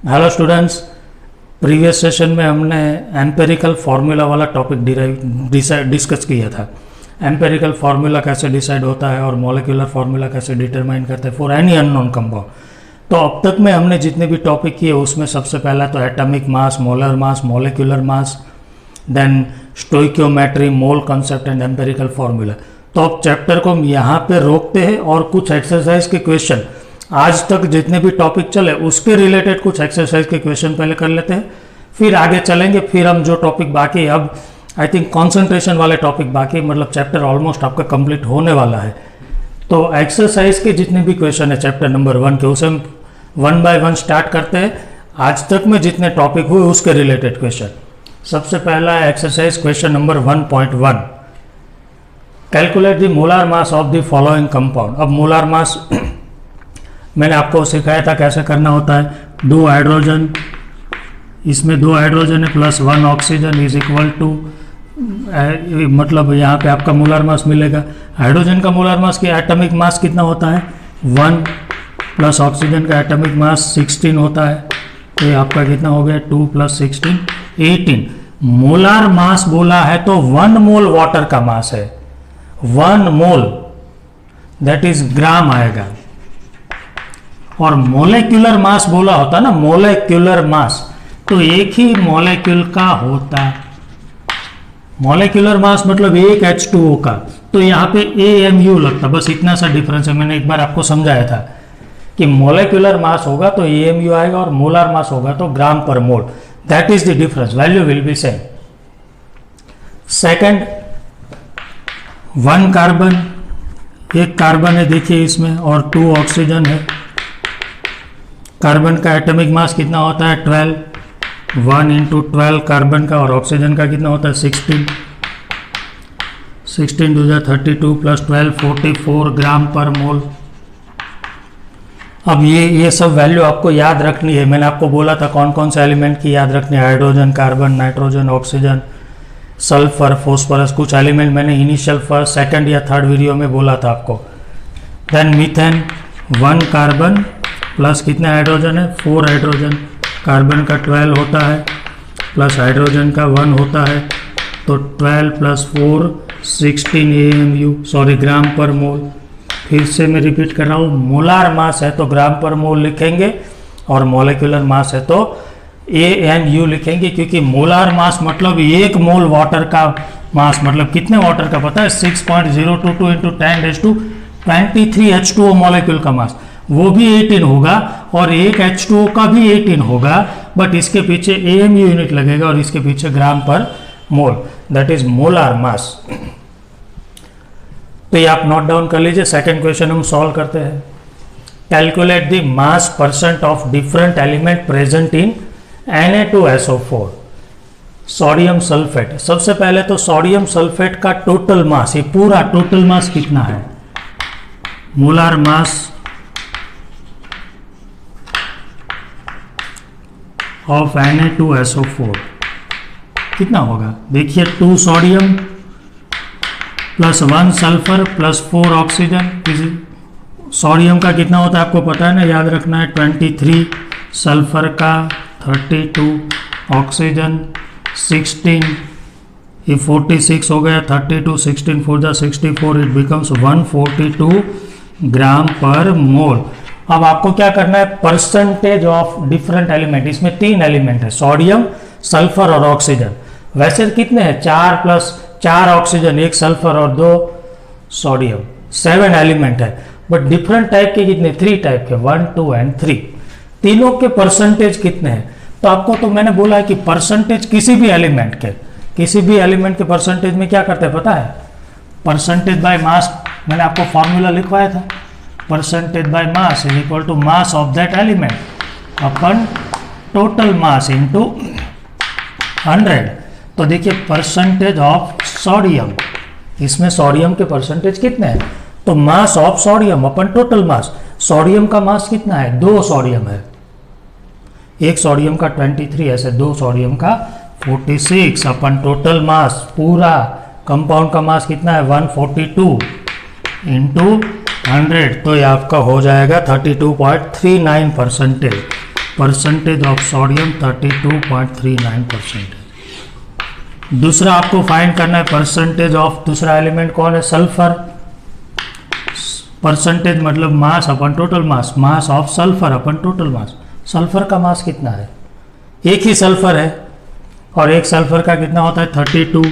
Hello students, previous session में हमने empirical formula वाला टॉपिक डिस्कस किया था। एम्पेरिकल फार्मूला कैसे डिसाइड होता है और मॉलिक्यूलर फार्मूला कैसे डिटरमाइन करते हैं फॉर एनी अननोन कंपाउंड। तो अब तक में हमने जितने भी टॉपिक किए उसमें सबसे पहला तो atomic mass, molar mass, molecular mass, then stoichiometry, mole concept and empirical formula. तो अब चैप्टर को हम यहाँ पे रोकते हैं और कुछ एक्सरसाइज के क्वेश्चन, आज तक जितने भी टॉपिक चले उसके रिलेटेड कुछ एक्सरसाइज के क्वेश्चन पहले कर लेते हैं, फिर आगे चलेंगे। फिर हम जो टॉपिक बाकी, अब आई थिंक कंसंट्रेशन वाले टॉपिक बाकी, मतलब चैप्टर ऑलमोस्ट आपका कंप्लीट होने वाला है। तो एक्सरसाइज के जितने भी क्वेश्चन है चैप्टर नंबर 1 के, उसे हम 1 बाय 1 स्टार्ट करते हैं। आज तक में जितने टॉपिक हुए उसके रिलेटेड क्वेश्चन। सबसे पहला है exercise question number 1.1, calculate the molar mass of the following compound. अब मोलार मास मैंने आपको सिखाया था कैसे करना होता है। 2 हाइड्रोजन, इसमें 2 हाइड्रोजन है plus 1 oxygen is equal to, मतलब यहाँ पे आपका मोलार मास मिलेगा। हाइड्रोजन का मोलार मास की एटॉमिक मास कितना होता है 1, प्लस ऑक्सीजन का एटॉमिक मास 16 होता है। तो ये आपका कितना हो गया 2 + 16 18। मोलार मास बोला है तो 1 मोल वाटर का मास है, 1 मोल दैट इज ग्राम आएगा। और मोलेक्युलर मास बोला होता है ना, मोलेक्युलर मास तो एक ही मोलेक्यूल का होता है। मोलेक्युलर मास मतलब एक H2O का, तो यहाँ पे AMU लगता, बस इतना सा डिफरेंस है। मैंने एक बार आपको समझाया था कि मोलेक्युलर मास होगा तो AMU आएगा और मोलार मास होगा तो ग्राम पर mole. That is the difference, value will be same. Second, 1 carbon, एक कार्बन है देखिए इसमें, और 2 ऑक्सीजन है। कार्बन का एटॉमिक मास कितना होता है 12, 1 × 12 कार्बन का, और ऑक्सीजन का कितना होता है 16, 16 2 32 + 12 44 ग्राम पर मोल। अब ये सब वैल्यू आपको याद रखनी है। मैंने आपको बोला था कौन कौन से एलिमेंट की याद रखनी है, hydrogen, carbon, nitrogen, oxygen, sulphur, phosphorus. कुछ एलिमेंट मैंने इनिशियल फर्स्ट, सेकंड या थर्ड वीडियो में बोला था आपको। देन मीथेन, 1 कार्बन प्लस कितने हाइड्रोजन है 4 हाइड्रोजन, कार्बन का 12 होता है प्लस हाइड्रोजन का 1 होता है, तो 12 + 4 16 AMU, सॉरी ग्राम पर मोल। फिर से मैं रिपीट कर रहा हूँ, मोलार मास है तो ग्राम पर मोल लिखेंगे और मोलेकुलर मास है तो AMU लिखेंगे, क्योंकि मोलार मास मतलब 1 मोल वाटर का मास, मतलब कितने वाटर का पता है 6.022 × 10⁻23 H2O मॉलिक्यूल का मास, वो भी 18 होगा और एक H2O का भी 18 होगा, बट इसके पीछे AMU यूनिट लगेगा और इसके पीछे ग्राम पर mole, that is molar mass. तो ये आप नोट डाउन कर लीजिए। सेकंड क्वेश्चन हम सॉल्व करते हैं। Calculate the mass % of different element present in Na2SO4 sodium sulphate. सबसे पहले तो सोडियम सल्फेट का टोटल मास, ये पूरा टोटल मास कितना है, मोलार मास ऑफ Na2SO4 कितना होगा। देखिए 2 sodium plus 1 sulphur plus 4 oxygen. Sodium का कितना होता है आपको पता है ना, याद रखना है 23, सल्फर का 32, ऑक्सीजन 16, ये 46 हो गया, 32 16 4 64, इट बिकम्स 142 ग्राम पर मोल। अब आपको क्या करना है, परसेंटेज ऑफ डिफरेंट एलिमेंट। इसमें 3 एलिमेंट है, सोडियम, सल्फर और ऑक्सीजन। वैसे कितने हैं 4 + 4 ऑक्सीजन, 1 सल्फर और 2 सोडियम, 7 एलिमेंट है। बट डिफरेंट टाइप के कितने, 3 टाइप के, 1 2 एंड 3। तीनों के परसेंटेज कितने हैं, तो आपको तो मैंने बोला है कि परसेंटेज किसी भी एलिमेंट के परसेंटेज में क्या करते हैं पता है, परसेंटेज बाय मास। मैंने आपको फॉर्मूला लिखवाया था, percentage by mass is equal to mass of that element upon total mass into 100। तो देखिए परसेंटेज ऑफ सोडियम, इसमें सोडियम के परसेंटेज कितने हैं, तो mass of sodium upon total mass. Sodium का मास कितना है, 2 सोडियम है, एक सोडियम का 23, ऐसे 2 सोडियम का 46 अपन टोटल मास, पूरा कंपाउंड का मास कितना है 142 × 100, तो ये आपका हो जाएगा 32.39%। Percentage of sodium 32.39%। दूसरा आपको फाइंड करना है परसेंटेज ऑफ, दूसरा एलिमेंट कौन है, सल्फर। परसेंटेज मतलब mass upon total mass, mass of sulphur upon total mass. Sulphur का मास कितना है, एक ही सल्फर है और एक सल्फर का कितना होता है 32।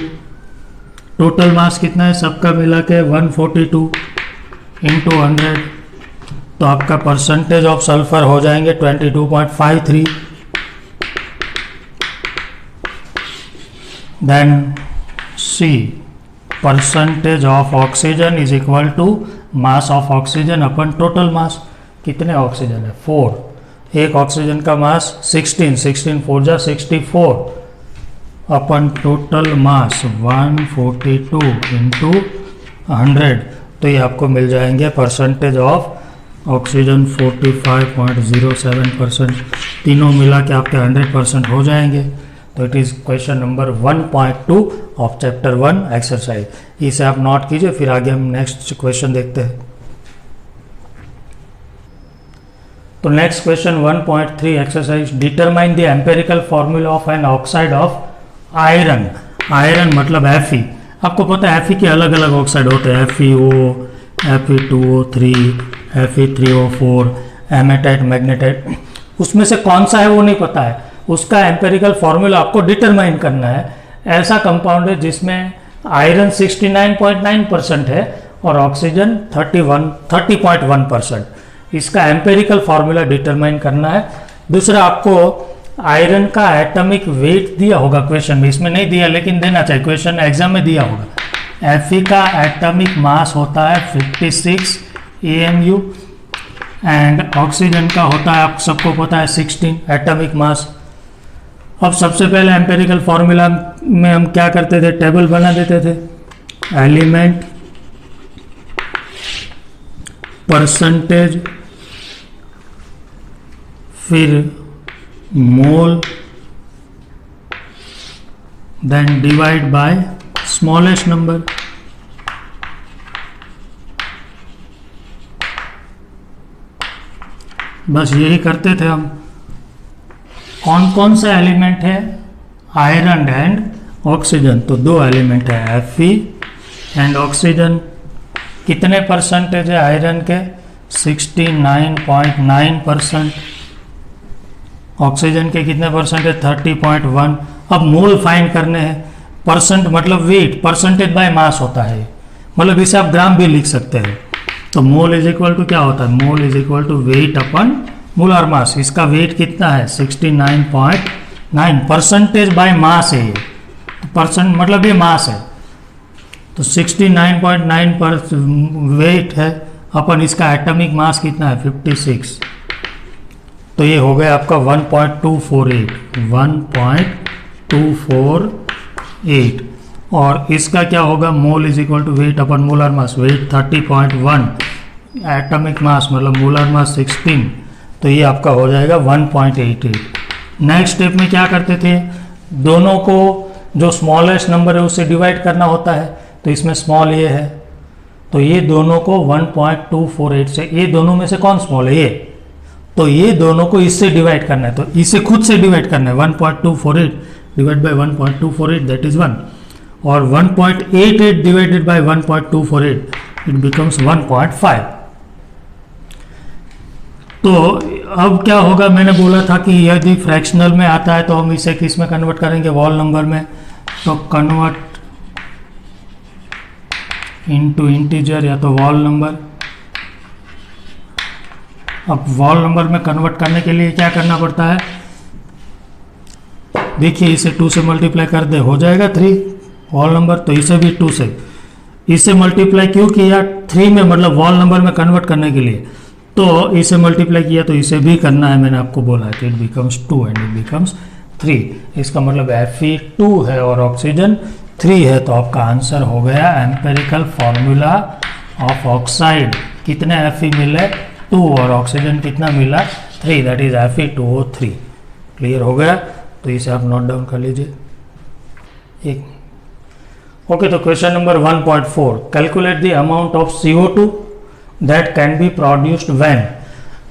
टोटल मास कितना है सबका मिला के 142 इंटू 100, तो आपका परसेंटेज ऑफ सल्फर हो जाएंगे 22.53। Then see percentage of oxygen is equal to mass of oxygen upon total mass. कितने ऑक्सीजन है 4, एक ऑक्सीजन का मास 16, 16 4 जा 64 अपन टोटल मास 142 इंटू 100, तो ये आपको मिल जाएंगे परसेंटेज ऑफ ऑक्सीजन 45.07%। तीनों मिला के आपके 100% हो जाएंगे। तो it is question number 1.2 of chapter 1 exercise. इसे आप नोट कीजिए, फिर आगे हम नेक्स्ट क्वेश्चन देखते हैं। तो next question 1.3 exercise, determine the empirical formula of an oxide of iron. Iron मतलब Fe। आपको पता है Fe के अलग अलग ऑक्साइड होते हैं, FeO, Fe2O3, Fe3O4, haematite, magnetite. उसमें से कौन सा है वो नहीं पता है, उसका एम्पेरिकल फॉर्मूला आपको डिटरमाइन करना है। ऐसा कंपाउंड है जिसमें आयरन 69.9% है और ऑक्सीजन 30.1%। इसका एम्पेरिकल फॉर्मूला डिटरमाइन करना है। दूसरा, आपको आयरन का एटॉमिक वेट दिया होगा क्वेश्चन में, इसमें नहीं दिया लेकिन देना चाहिए, क्वेश्चन एग्जाम में दिया होगा। Fe का एटॉमिक मास होता है 56 AMU एंड ऑक्सीजन का होता है, आप सबको पता है 16 एटॉमिक मास। अब सबसे पहले एम्पेरिकल फॉर्मूला में हम क्या करते थे, टेबल बना देते थे, एलिमेंट, परसेंटेज, फिर mole, then divide by smallest number. बस यही करते थे हम। कौन कौन सा एलिमेंट है, आयरन एंड ऑक्सीजन, तो दो एलिमेंट है Fe एंड ऑक्सीजन। कितने परसेंटेज है आयरन के, 69.9%। ऑक्सीजन के कितने परसेंट है, 30.1। अब मोल फाइंड करने हैं। परसेंट मतलब वेट, परसेंटेज बाय मास होता है, मतलब इसे आप ग्राम भी लिख सकते हैं। तो मोल इज इक्वल टू क्या होता है, mole is equal to weight upon molar mass. इसका वेट कितना है 69.9, परसेंटेज बाय मास है ये, परसेंट मतलब ये मास है, तो 69.9 पर वेट है अपन। इसका एटॉमिक मास कितना है 56, तो ये हो गया आपका 1.248। और इसका क्या होगा, mole is equal to weight upon molar mass, weight 30.1, atomic mass मतलब मोलर मास 16, तो ये आपका हो जाएगा 1.88। नेक्स्ट स्टेप में क्या करते थे, दोनों को जो स्मॉलेस्ट नंबर है उससे डिवाइड करना होता है, तो इसमें स्मॉल ये है, तो ये दोनों को 1.248 से, ये दोनों में से कौन स्मॉल है ये, तो ये दोनों को इससे डिवाइड करना है, तो इसे खुद से डिवाइड करना है। 1.248 डिवाइड बाय 1.248 दैट इज 1, और 1.88 डिवाइडेड बाय 1.248 इट बिकम्स 1.5। तो अब क्या होगा, मैंने बोला था कि यदि फ्रैक्शनल में आता है तो हम इसे किस में कन्वर्ट करेंगे, वॉल नंबर में, तो कन्वर्ट इनटू इंटीजर या तो वॉल नंबर। अब वॉल नंबर में कन्वर्ट करने के लिए क्या करना पड़ता है, देखिए इसे 2 से मल्टीप्लाई कर दे, हो जाएगा 3 वॉल नंबर, तो इसे भी 2 से, इसे मल्टीप्लाई क्यों किया 3 में, मतलब वॉल नंबर में कन्वर्ट करने के लिए, तो इसे मल्टीप्लाई किया तो इसे भी करना है, मैंने आपको बोला है कि it becomes 2 and it becomes 3। इसका मतलब Fe2 है और ऑक्सीजन 3 है, तो आपका आंसर हो गया एम्पेरिकल फॉर्मूला ऑफ ऑक्साइड। कितने Fe मिले 2 और ऑक्सीजन कितना मिला 3, दैट इज Fe2O3। क्लियर हो गया, तो इसे आप नोट डाउन कर लीजिए एक। ओके, तो question number 1.4, calculate the amount of CO2 that can be produced when.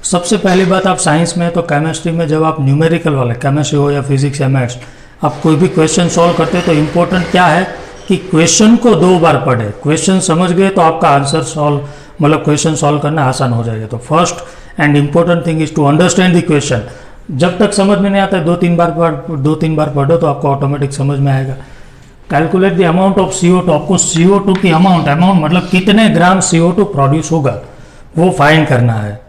सबसे पहली बात, आप साइंस में तो केमिस्ट्री में जब आप न्यूमेरिकल वाले केमिस्ट्री हो या फिजिक्स या मैथ्स, आप कोई भी क्वेश्चन सॉल्व करते हैं तो इम्पोर्टेंट क्या है कि क्वेश्चन को 2 बार पढ़े। क्वेश्चन समझ गए तो आपका आंसर सॉल्व, मतलब क्वेश्चन सॉल्व करना आसान हो जाएगा। तो first and important thing is to understand the question. जब तक समझ में नहीं आता है 2-3 बार पढ़ो तो आपको ऑटोमेटिक समझ में आएगा। Calculate the amount of CO2, आपको CO2 की अमाउंट मतलब कितने ग्राम CO2 प्रोड्यूस होगा वो फाइंड करना है।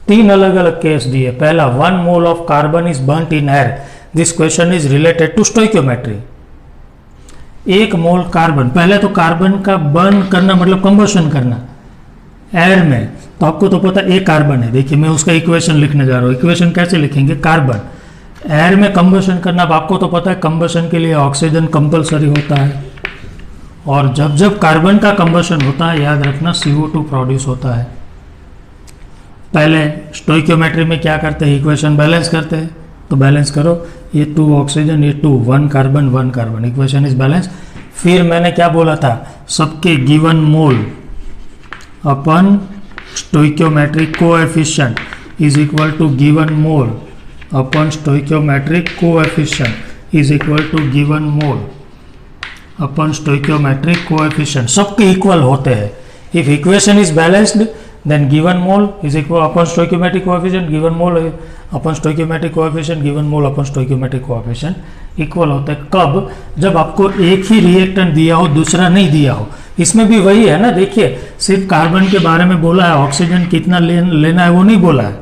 3 अलग अलग केस दिए। पहला, 1 mole of carbon is burnt in air, this question is related to stoichiometry. 1 mole carbon, पहले तो कार्बन का बर्न करना मतलब कंबशन करना एयर में, तो आपको तो पता है 1 कार्बन है। देखिए मैं उसका इक्वेशन लिखने जा रहा हूँ। इक्वेशन कैसे लिखेंगे, कार्बन एयर में कंबशन करना, अब आपको तो पता है कंबशन के लिए ऑक्सीजन कंपलसरी होता है, और जब जब कार्बन का कंबशन होता है याद रखना CO2 प्रोड्यूस होता है। पहले स्टोइकियोमेट्री में क्या करते हैं, इक्वेशन बैलेंस करते हैं, तो बैलेंस करो, ये 2 ऑक्सीजन, ये 2, 1 carbon 1 carbon, equation is balance. फिर मैंने क्या बोला था, सबके given mole upon stoichiometric coefficient is equal to given mole upon stoichiometric coefficient is equal to given mole upon stoichiometric coefficient, सबके इक्वल होते हैं। If equation is balanced then given mole is equal upon stoichiometric coefficient given mole upon stoichiometric coefficient given mole upon stoichiometric coefficient equal होता है। कब, जब आपको एक ही रिएक्टेंट दिया हो दूसरा नहीं दिया हो। इसमें भी वही है ना, देखिए सिर्फ कार्बन के बारे में बोला है, ऑक्सीजन कितना लेना है वो नहीं बोला है।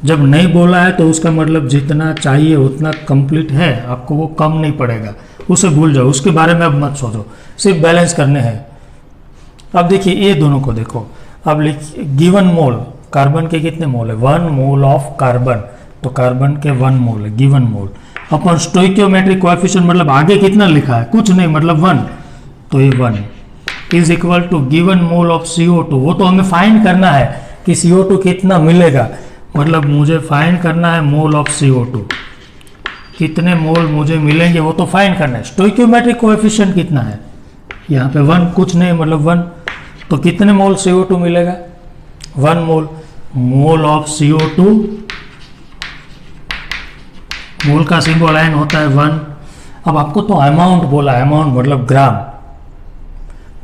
जब नहीं बोला है तो उसका मतलब जितना चाहिए उतना कंप्लीट है, आपको वो कम नहीं पड़ेगा, उसे भूल जाओ, उसके बारे में अब मत सोचो, सिर्फ बैलेंस करने हैं। अब देखिए ये दोनों को देखो, अब लिखिए गिवन मोल, कार्बन के कितने मोल है, 1 मोल ऑफ कार्बन, तो कार्बन के 1 मोल है, given mole upon stoichiometric coefficient मतलब आगे कितना लिखा है, कुछ नहीं मतलब 1, तो ये 1 is equal to given mole of CO2, वो तो हमें फाइंड करना है कि CO2 कितना मिलेगा, मतलब मुझे फाइंड करना है मोल ऑफ CO2, कितने मोल मुझे मिलेंगे वो तो फाइंड करना है। स्टोइकियोमेट्रिक कोएफिशिएंट कितना है, यहाँ पे 1, कुछ नहीं मतलब 1, तो कितने मोल CO2 मिलेगा, 1 मोल, मोल ऑफ CO2, मोल का सिंबल N होता है 1। अब आपको तो अमाउंट बोला, अमाउंट मतलब ग्राम,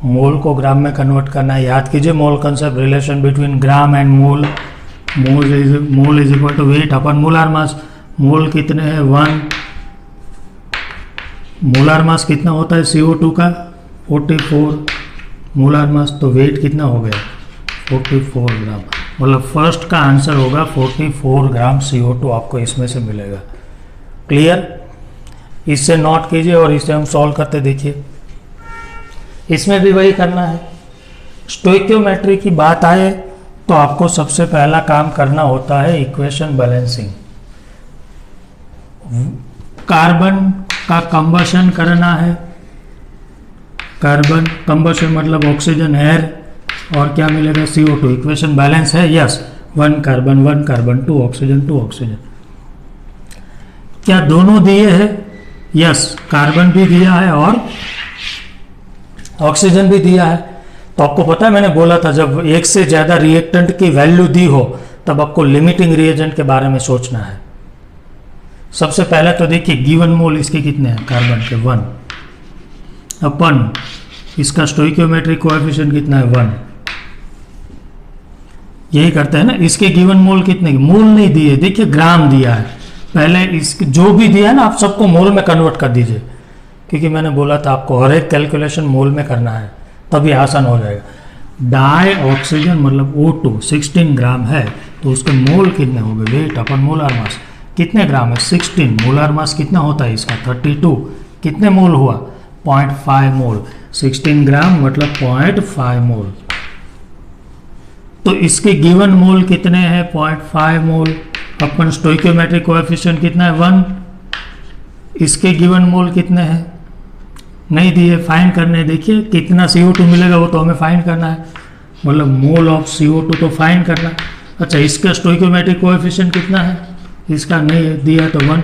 मोल को ग्राम में कन्वर्ट करना है। याद कीजिए mole concept, relation between gram and mole, mole is equal to weight upon molar mass. Mole कितने हैं 1, मोलार मास कितना होता है CO2 का 44 मोलार मास, तो वेट कितना हो गया 44 ग्राम, मतलब फर्स्ट का आंसर होगा 44 ग्राम CO2 आपको इसमें से मिलेगा। क्लियर, इससे नोट कीजिए और इसे हम सॉल्व करते देखिए। इसमें भी वही करना है। स्टोइकियोमेट्री की बात आए तो आपको सबसे पहला काम करना होता है इक्वेशन बैलेंसिंग। कार्बन का कंबशन करना है, कार्बन कंबशन मतलब ऑक्सीजन एयर, और क्या मिलेगा CO2, इक्वेशन बैलेंस है, yes 1 carbon 1 carbon 2 oxygen 2 oxygen. क्या दोनों दिए हैं, यस कार्बन भी दिया है और ऑक्सीजन भी दिया है। तो आपको पता है मैंने बोला था जब एक से ज़्यादा रिएक्टेंट की वैल्यू दी हो तब आपको लिमिटिंग रिएजेंट के बारे में सोचना है। सबसे पहले तो देखिए गिवन मोल इसके कितने हैं, कार्बन के 1 अपन इसका स्टोइकियोमेट्रिक कोएफिशिएंट कितना है 1, यही करते हैं ना। इसके गिवन मोल कितने, मोल नहीं दिए, देखिए ग्राम दिया है। पहले इसके जो भी दिया है ना आप सबको मोल में कन्वर्ट कर दीजिए, क्योंकि मैंने बोला था आपको हर एक कैलकुलेशन मोल में करना है तभी आसान हो जाएगा। डाई ऑक्सीजन मतलब O2 16 ग्राम है, तो उसके मोल कितने हो गए, वेट अपन मोलार मास कितने ग्राम है 16, मोलार मास कितना होता है इसका 32, कितने मोल हुआ 0.5 मोल, 16 ग्राम मतलब 0.5 मोल। तो इसके गिवन मोल कितने हैं 0.5 मोल, अपन स्टोइकियोमेट्रिक कोएफिशिएंट कितना है 1, इसके गिवन मोल कितने हैं नहीं दिए, फाइंड करने हैं। देखिए कितना CO2 मिलेगा वो तो हमें फाइंड करना है, मतलब मोल ऑफ CO2 तो फाइंड करना। अच्छा इसका स्टोइकियोमेट्रिक कोएफिशिएंट कितना है, इसका नहीं दिया तो 1।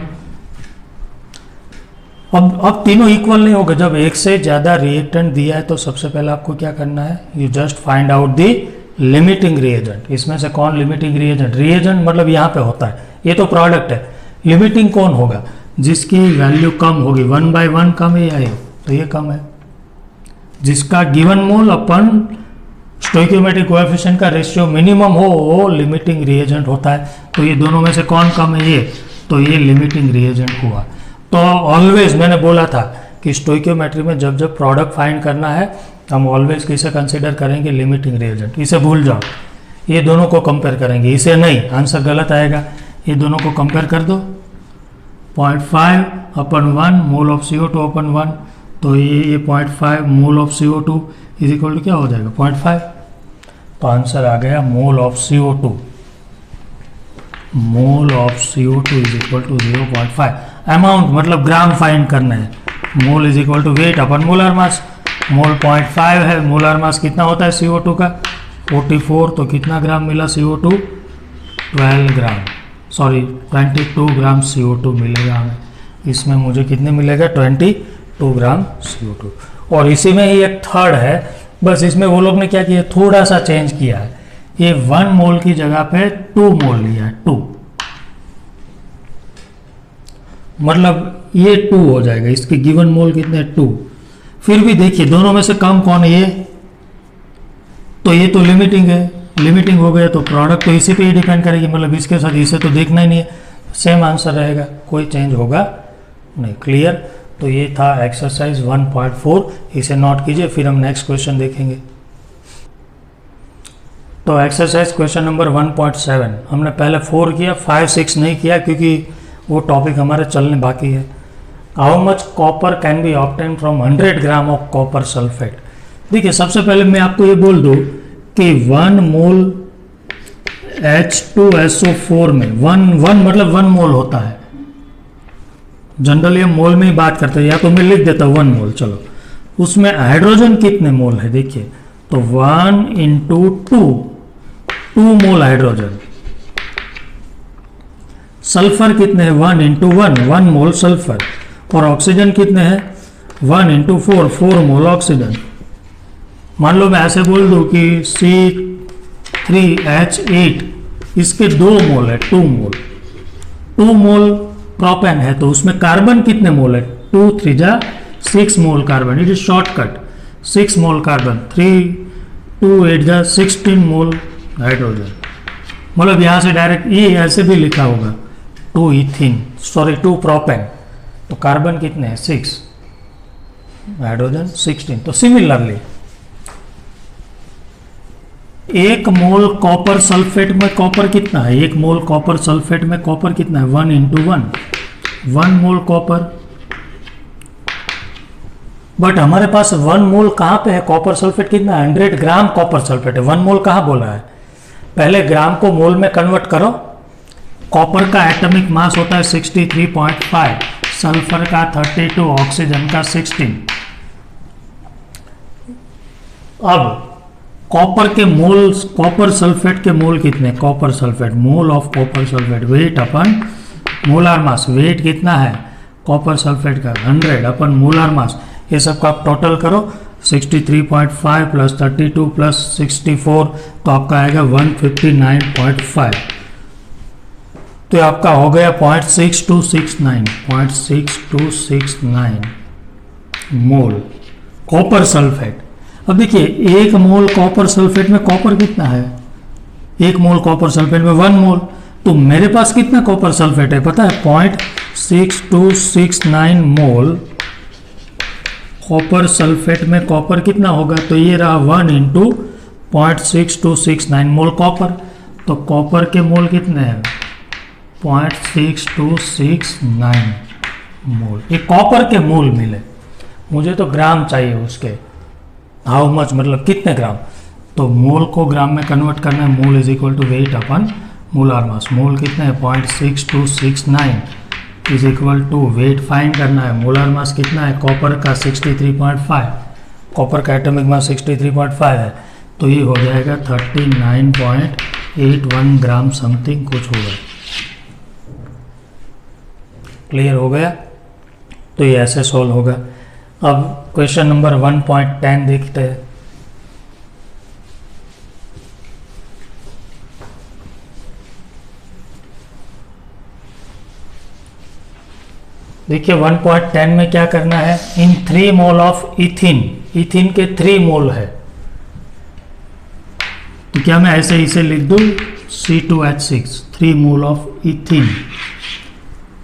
अब तीनों इक्वल नहीं होगा। जब एक से ज़्यादा रिएक्टेंट दिया है तो सबसे पहले आपको क्या करना है, you just find out the limiting reagent, इसमें से कौन लिमिटिंग रिएजेंट, रिएजेंट मतलब यहाँ पे होता है, ये तो प्रोडक्ट है, लिमिटिंग कौन होगा, जिसकी वैल्यू कम होगी, 1/1 कम है या ये, तो ये कम है, जिसका given mole upon stoichiometric coefficient का रेशियो मिनिमम हो वो लिमिटिंग रिएजेंट होता है। तो ये दोनों में से कौन कम है, ये, तो ये लिमिटिंग रिएजेंट हुआ। तो ऑलवेज मैंने बोला था कि स्टोइकियोमेट्री में जब जब प्रोडक्ट फाइंड करना है हम ऑलवेज किसे कंसिडर करेंगे, लिमिटिंग रिएजेंट। इसे भूल जाओ, ये दोनों को कंपेयर करेंगे, इसे नहीं, आंसर गलत आएगा। ये दोनों को कंपेयर कर दो, 0.5/1 मोल ऑफ CO2 अपन 1, तो ये 0.5 mole of CO2 is equal to क्या हो जाएगा, 0.5। तो आंसर आ गया mole of CO2, mole of CO2 is equal to 0.5। Amount मतलब ग्राम फाइंड करना है, mole is equal to weight upon molar mass, mole 0.5 है, मोलर मास कितना होता है CO2 का 44, तो कितना ग्राम मिला CO2, 12 ग्राम, सॉरी 22 ग्राम CO2 मिलेगा हमें, इसमें मुझे कितने मिलेगा, 22 ग्राम CO2। और इसी में ही एक थर्ड है, बस इसमें वो लोग ने क्या किया, थोड़ा सा चेंज किया है, ये 1 मोल की जगह पे 2 मोल लिया है, 2 मतलब ये 2 हो जाएगा, इसके गिवन मोल कितने 2। फिर भी देखिए दोनों में से कम कौन है, ये तो ये तो लिमिटिंग है, लिमिटिंग हो गया तो प्रोडक्ट तो इसी पे ही डिपेंड करेगी, मतलब इसके साथ इसे तो देखना ही नहीं है, सेम आंसर रहेगा, कोई चेंज होगा नहीं। क्लियर। तो ये था एक्सरसाइज 1.4, इसे नोट कीजिए, फिर हम नेक्स्ट क्वेश्चन देखेंगे। तो एक्सरसाइज क्वेश्चन नंबर 1.7 हमने पहले 4 किया, 5, 6 नहीं किया क्योंकि वो टॉपिक हमारे चलने बाकी है। How much copper can be obtain from 100 gram of copper sulphate. देखिए सबसे पहले मैं आपको ये बोल दूं कि 1 मोल H2SO4 में 1 मतलब 1 मोल होता है, जनरली हम मोल में ही बात करते हैं, या तो मैं लिख देता हूँ 1 मोल, चलो उसमें हाइड्रोजन कितने मोल है, देखिए तो 1 × 2 मोल हाइड्रोजन, सल्फर कितने हैं 1 × 1 मोल सल्फर, और ऑक्सीजन कितने हैं 1 × 4 मोल ऑक्सीजन। मान लो मैं ऐसे बोल दूं कि C3H8 इसके 2 मोल है, 2 मोल प्रोपेन है, तो उसमें कार्बन कितने मोल है, 2 × 3 = 6 mole carbon, it is shortcut, 6 mole carbon, 3 2 8 16 mole hydrogen. मतलब यहाँ से डायरेक्ट ये ऐसे भी लिखा होगा 2 इथीन, सॉरी 2 प्रोपेन, तो कार्बन कितने हैं 6, हाइड्रोजन 16। तो सिमिलरली 1 मोल कॉपर सल्फेट में कॉपर कितना है, 1 मोल कॉपर सल्फेट में कॉपर कितना है 1 × 1 मोल कॉपर। बट हमारे पास 1 मोल कहाँ पे है, कॉपर सल्फेट कितना है 100 ग्राम कॉपर सल्फेट है, 1 मोल कहाँ बोला है, पहले ग्राम को मोल में कन्वर्ट करो। कॉपर का एटॉमिक मास होता है 63.5, सल्फर का 32, ऑक्सीजन का 16। अब कॉपर के मोल, कॉपर सल्फेट के मोल कितने, copper sulphate mole of copper sulphate weight upon molar mass, weight कितना है कॉपर सल्फेट का 100 अपन मोलार मास, ये सब का आप टोटल करो 63.5 + 32 + 64, तो आपका आएगा 159.5, तो आपका हो गया 0.6269 मोल कॉपर सल्फेट। अब देखिए 1 मोल कॉपर सल्फेट में कॉपर कितना है, 1 मोल कॉपर सल्फेट में 1 मोल, तो मेरे पास कितना कॉपर सल्फेट है पता है 0.6269 मोल कॉपर सल्फेट में कॉपर कितना होगा, तो ये रहा 1 × 0.6269 मोल कॉपर, तो कॉपर के मोल कितने हैं 0.6269 मोल, ये कॉपर के मोल मिले, मुझे तो ग्राम चाहिए उसके, हाउ मच मतलब कितने ग्राम, तो मोल को ग्राम में कन्वर्ट करना है, mole is equal to weight upon molar mass, mole कितने हैं 0.6269 is equal to weight find करना है, मोलार मास कितना है कॉपर का 63.5, कॉपर का एटॉमिक मास 63.5 है, तो ये हो जाएगा 39.81 ग्राम समथिंग कुछ होगा। क्लियर हो गया, तो ये ऐसे सॉल्व होगा। अब क्वेश्चन नंबर 1.10 देखते हैं। देखिए 1.10 में क्या करना है, इन 3 मोल ऑफ इथिन, इथिन के 3 मोल है, तो क्या मैं ऐसे इसे लिख दूं C2H6, 3 mole of ethene.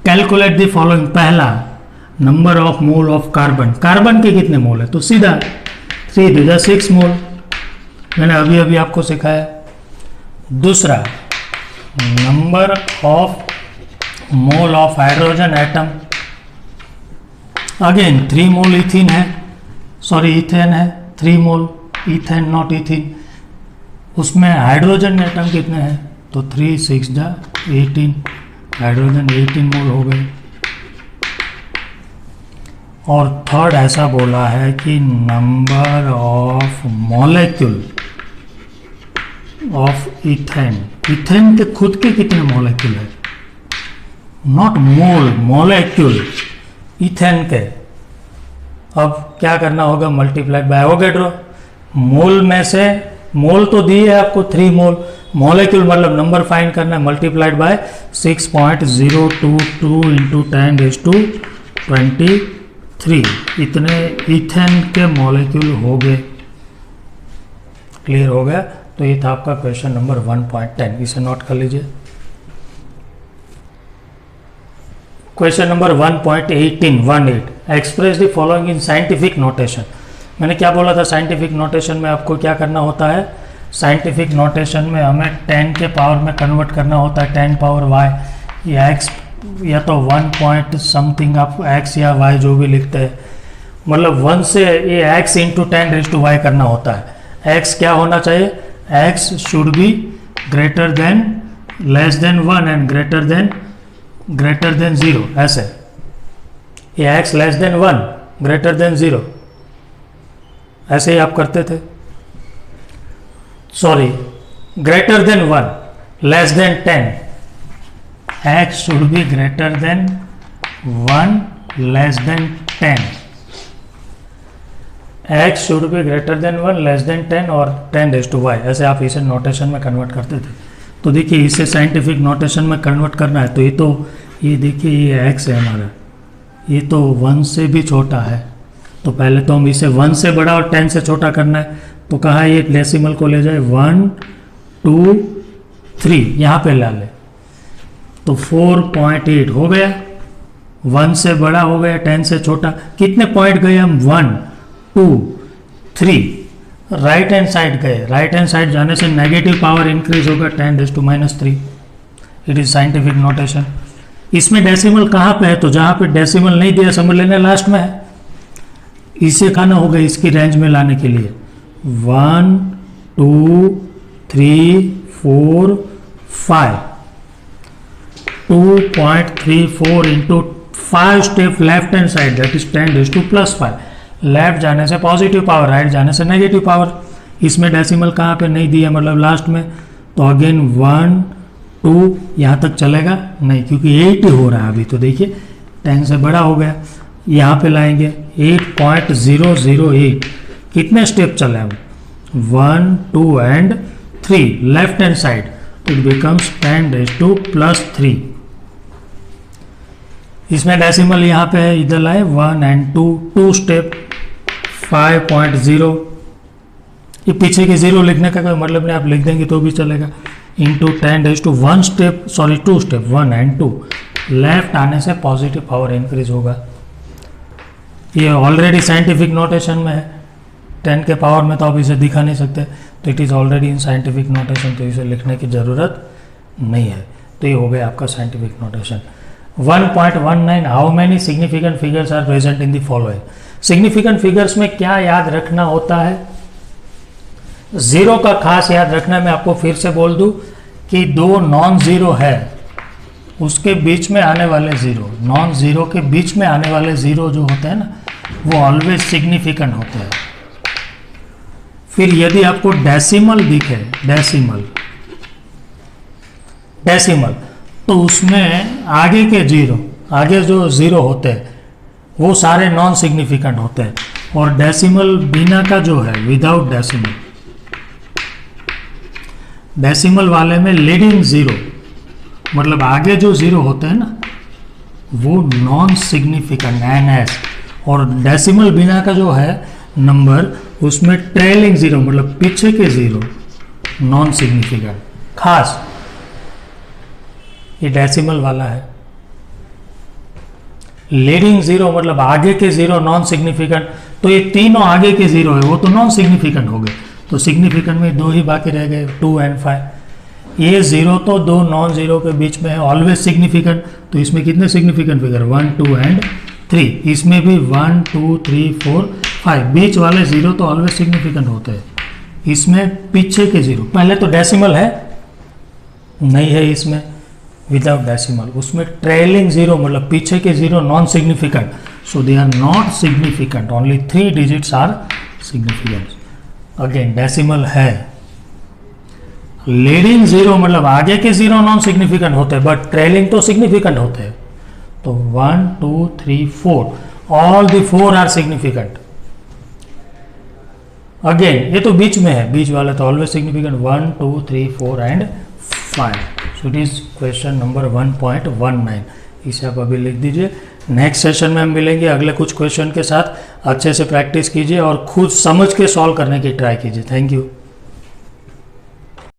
Calculate the following, पहला number of mole of carbon, carbon के कितने मोल है, तो सीधा 3 2 6 मोल, मैंने अभी अभी आपको सिखाया। दूसरा number of mole of hydrogen atom, again 3 मोल इथिन है, सॉरी इथेन है, 3 मोल इथेन नॉट इथिन। उसमें हाइड्रोजन एटम कितने हैं, तो 3 6 18, हाइड्रोजन 18 मोल हो गए। और थर्ड ऐसा बोला है कि number of molecule of ethane, ethane के खुद के कितने मॉलिक्यूल है, नॉट मोल, मॉलिक्यूल इथेन के। अब क्या करना होगा, मल्टीप्लाइड बाय एवोगैड्रो। मोल में से, मोल तो दिए है आपको 3 मोल, मॉलिक्यूल मतलब नंबर फाइंड करना है, मल्टीप्लाइड बाय 6.022 इंटू 10⁻23, इतने इथेन के मॉलिक्यूल हो गए। क्लियर हो गया। तो ये था आपका क्वेश्चन नंबर 1.10, इसे नोट कर लीजिए। Question number 1.18 express the following in scientific notation. मैंने क्या बोला था, साइंटिफिक नोटेशन में आपको क्या करना होता है, साइंटिफिक नोटेशन में हमें 10 के पावर में कन्वर्ट करना होता है, 10 पावर y या x, या तो 1 पॉइंट समथिंग आप x या y जो भी लिखते हैं, मतलब 1 से ये x इंटू 10⁻y करना होता है। x क्या होना चाहिए, x should be greater than, less than 1 and greater than 0, ऐसे। ये x less than 1 greater than 0, ऐसे ही आप करते थे, sorry greater than 1 less than 10, x should be greater than 1 less than 10, x should be greater than 1 less than 10 और 10⁻y, ऐसे आप इसे नोटेशन में कन्वर्ट करते थे। तो देखिए इसे साइंटिफिक नोटेशन में कन्वर्ट करना है, तो ये देखिए ये x है हमारा, ये तो 1 से भी छोटा है, तो पहले तो हम इसे 1 से बड़ा और 10 से छोटा करना है। तो कहा ये डेसिमल को ले जाए 1 2 3, यहाँ पे ला ले, तो 4.8 हो गया, 1 से बड़ा हो गया, 10 से छोटा। कितने पॉइंट गए हम, 1 2 3, राइट हैंड साइड गए, राइट हैंड साइड जाने से नेगेटिव पावर इंक्रीज होगा 10⁻3। It is scientific notation. इसमें डेसिमल कहाँ पे है, तो जहाँ पे डेसिमल नहीं दिया समझ लेना लास्ट में है, इसे खाना होगा इसकी रेंज में लाने के लिए। 1 2 3 4 5, 2.34 into 5 step left hand side, that is 10⁻+5। Left जाने से पॉजिटिव पावर, राइट जाने से नेगेटिव पावर। इसमें डेसिमल कहाँ पे नहीं दिया, मतलब लास्ट में, तो अगेन 1 2 यहाँ तक चलेगा नहीं, क्योंकि 8 हो रहा है अभी। तो देखिए 10 से बड़ा हो गया, यहाँ पे लाएंगे 8.008, कितने स्टेप चले हम, 1 2 and 3 left hand side, it becomes 10⁻+3। इसमें डेसिमल यहाँ पे है, इधर लाए 1 एंड 2 स्टेप 5.0। ये पीछे के 0 लिखने का कोई मतलब नहीं, आप लिख देंगे तो भी चलेगा, into 10⁻1 step, sorry 2 step 1 and 2, left आने से पॉजिटिव पावर इंक्रीज होगा। ये ऑलरेडी साइंटिफिक नोटेशन में है, 10 के पावर में तो आप इसे दिखा नहीं सकते, तो it is already in scientific notation, तो इसे लिखने की ज़रूरत नहीं है। तो ये हो गया आपका scientific notation. 1.19 how many significant figures are present in the following. Significant figures में क्या याद रखना होता है, 0 का खास याद रखना। मैं आपको फिर से बोल दूं कि 2 नॉन ज़ीरो है, उसके बीच में आने वाले 0, नॉन ज़ीरो के बीच में आने वाले 0 जो होते हैं ना, वो ऑलवेज सिग्निफिकेंट होते हैं। फिर यदि आपको डेसिमल दिखे, डेसिमल, तो उसमें आगे के 0, आगे जो 0 होते हैं वो सारे नॉन सिग्निफिकेंट होते हैं, और डेसिमल बिना का जो है, विदाउट डेसिमल, डेसिमल वाले में लीडिंग 0, मतलब आगे जो 0 होते हैं ना, वो नॉन सिग्निफिकेंट NS, और डेसिमल बिना का जो है नंबर उसमें ट्रेलिंग जीरो मतलब पीछे के जीरो नॉन सिग्निफिकेंट। खास ये डेसिमल वाला है। लीडिंग जीरो मतलब आगे के जीरो नॉन सिग्निफिकेंट, तो ये तीनों आगे के जीरो है वो तो नॉन सिग्निफिकेंट हो गए, तो सिग्निफिकेंट में दो ही बाकी रह गए 2 and 5। ये जीरो तो दो नॉन जीरो के बीच में है, ऑलवेज सिग्निफिकेंट, तो इसमें कितने सिग्निफिकेंट फिगर 1 2 and 3, इसमें भी 1 2 3 4 5, बीच वाले जीरो तो ऑलवेज सिग्निफिकेंट होते हैं। इसमें पीछे के जीरो, पहले तो डेसिमल है नहीं है इसमें विदाउट डेसिमल, उसमें ट्रेलिंग जीरो मतलब पीछे के zero non significant, so they are not significant, only 3 digits are significant. Again decimal है। लीडिंग जीरो मतलब आगे के जीरो नॉन सिग्निफिकेंट होते हैं बट ट्रेलिंग तो सिग्निफिकेंट होते हैं, तो 1 2 3 4 all the 4 are significant. Again ये तो बीच में है, बीच वाला तो always significant 1 2 3 4 and 5, so it is question number 1.19। इसे आप अभी लिख दीजिए। नेक्स्ट सेशन में हम मिलेंगे अगले कुछ क्वेश्चन के साथ। अच्छे से प्रैक्टिस कीजिए और खुद समझ के सॉल्व करने की ट्राई कीजिए। Thank you.